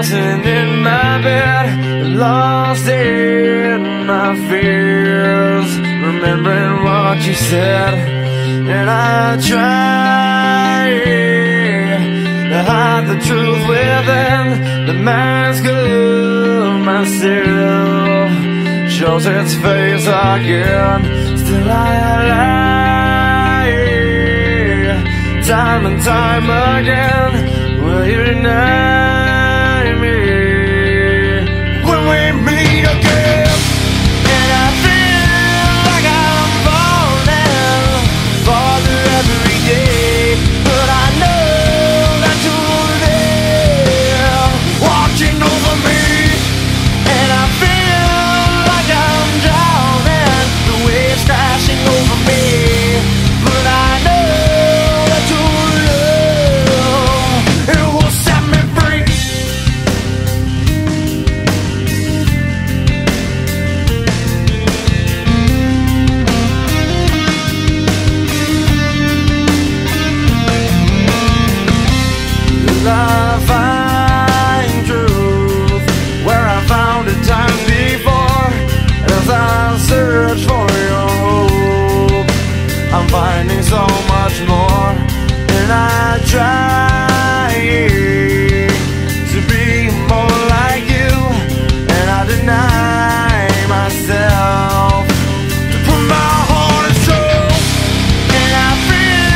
Sitting in my bed, lost in my fears, remembering what you said. And I try to hide the truth within. The mask of myself shows its face again. Still I lie, time and time again. Will you deny me when we meet again? And I feel like I'm falling farther every day, but I know that you're there, watching over me. And I feel like I'm drowning, the waves crashing over me, but I know that your love, it will set me free. I find truth where I found it times before. As I search for your hope, I'm finding so much more. And I try to be more like you, and I deny myself to put my heart and soul. And I feel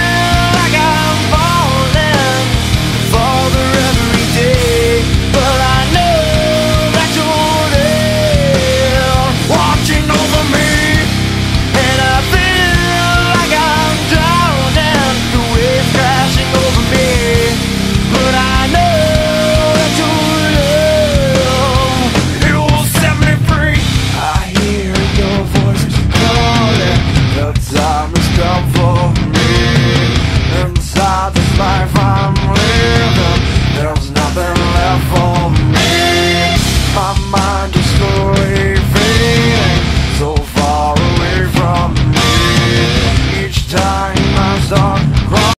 like I'm falling farther every day, but I know that you're there, watching over me. And I feel like I'm drowning, the waves crashing over me, but I know that your love, it will set me free. I hear your voice calling, the time has come for me. Inside this life I'm living, there's nothing left for me. My